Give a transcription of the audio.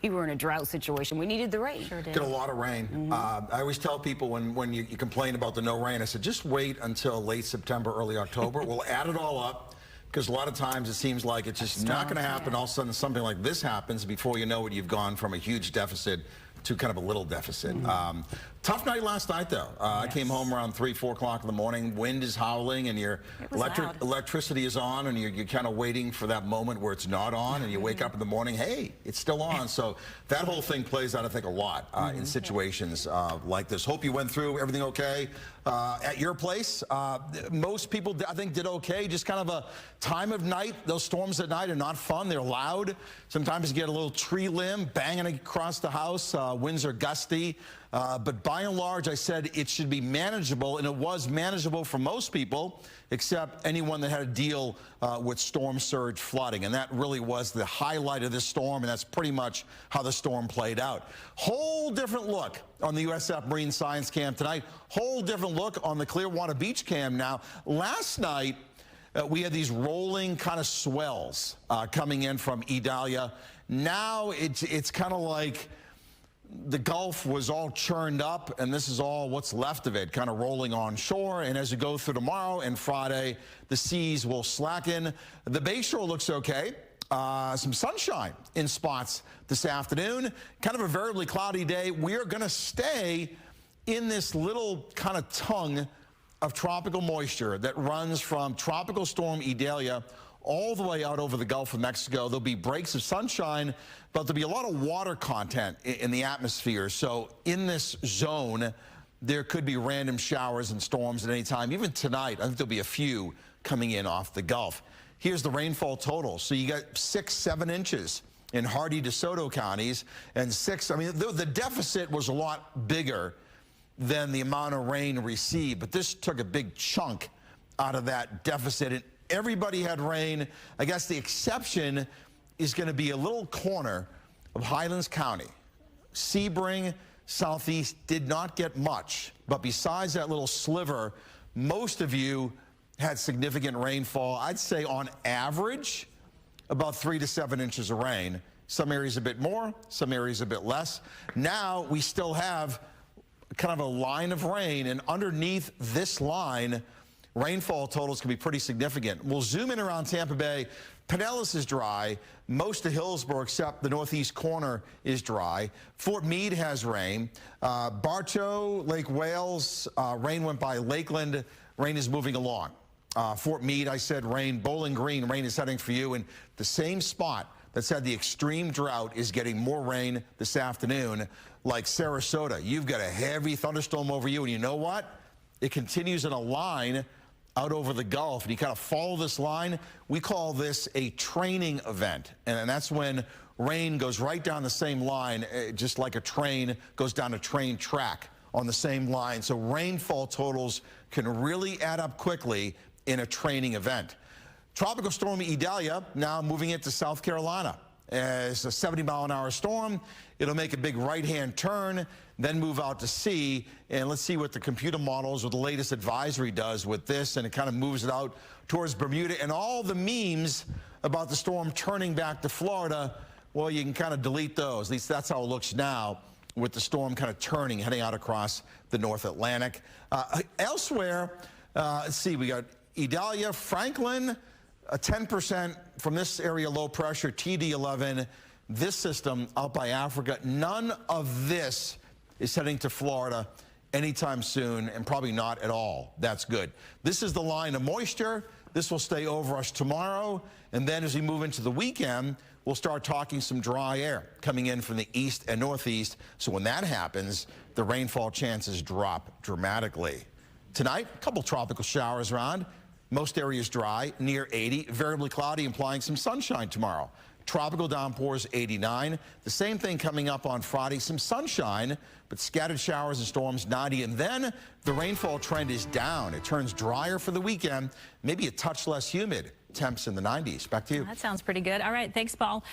we were in a drought situation. We needed the rain. Sure did. Get a lot of rain. I always tell people when you complain about the no rain, I said, just wait until late September, early October. We'll add it all up, because a lot of times it seems like it's just not going to happen. All of a sudden something like this happens. Before you know it, you've gone from a huge deficit to kind of a little deficit. Tough night last night, though. I came home around 3, 4 o'clock in the morning. Wind is howling, and your electricity is on, and you're kind of waiting for that moment where it's not on, and you wake up in the morning, hey, it's still on. So that whole thing plays out, I think, a lot in situations like this. Hope you went through everything okay at your place. Most people, I think, did okay. Just kind of a time of night. Those storms at night are not fun. They're loud. Sometimes you get a little tree limb banging across the house. Winds are gusty. But by and large, I said it should be manageable, and it was manageable for most people, except anyone that had to deal with storm surge flooding. And that really was the highlight of this storm, and that's pretty much how the storm played out. Whole different look on the USF Marine Science Camp tonight. Whole different look on the Clearwater Beach cam now. Last night, we had these rolling kind of swells coming in from Idalia. Now it's kind of like the Gulf was all churned up, and this is all what's left of it, kind of rolling onshore. And as you go through tomorrow and Friday, the seas will slacken. The Bayshore looks okay. Some sunshine in spots this afternoon. Kind of a variably cloudy day. We're going to stay in this little kind of tongue of tropical moisture that runs from Tropical Storm Idalia all the way out over the Gulf of Mexico. There'll be breaks of sunshine, but there'll be a lot of water content in the atmosphere. So in this zone, there could be random showers and storms at any time. Even tonight, I think there'll be a few coming in off the Gulf. Here's the rainfall total. So you got 6, 7 inches in Hardy DeSoto counties, and 6, I mean, the deficit was a lot bigger than the amount of rain received, but this took a big chunk out of that deficit. And everybody had rain. I guess the exception is going to be a little corner of Highlands County. Sebring, southeast, did not get much. But besides that little sliver, most of you had significant rainfall. I'd say on average, about 3 to 7 inches of rain. Some areas a bit more, some areas a bit less. Now we still have kind of a line of rain, and underneath this line, rainfall totals can be pretty significant. We'll zoom in around Tampa Bay. Pinellas is dry. Most of Hillsborough, except the northeast corner, is dry. Fort Meade has rain. Bartow, Lake Wales, rain went by Lakeland. Rain is moving along. Fort Meade, I said rain. Bowling Green, rain is heading for you. And the same spot that's had the extreme drought is getting more rain this afternoon, like Sarasota. You've got a heavy thunderstorm over you, and you know what? It continues in a line out over the Gulf, and you kind of follow this line. We call this a training event, and that's when rain goes right down the same line, just like a train goes down a train track on the same line. So rainfall totals can really add up quickly in a training event. Tropical Storm Idalia now moving into South Carolina. It's a 70-mile-an-hour storm. It'll make a big right-hand turn, then move out to sea. And let's see what the computer models or the latest advisory does with this. And it kind of moves it out towards Bermuda. And all the memes about the storm turning back to Florida, well, you can kind of delete those. At least that's how it looks now, with the storm kind of turning, heading out across the North Atlantic. Elsewhere, let's see, we got Idalia, Franklin, a 10% from this area low pressure, TD11. This system out by Africa, none of this is heading to Florida anytime soon, and probably not at all. That's good. This is the line of moisture. This will stay over us tomorrow, and then as we move into the weekend, we'll start talking some dry air coming in from the east and northeast. So when that happens, the rainfall chances drop dramatically. Tonight, a couple tropical showers around. Most areas dry, near 80. Variably cloudy, implying some sunshine tomorrow. Tropical downpours, 89. The same thing coming up on Friday. Some sunshine, but scattered showers and storms, 90. And then the rainfall trend is down. It turns drier for the weekend, maybe a touch less humid. Temps in the 90s. Back to you. That sounds pretty good. All right, thanks, Paul.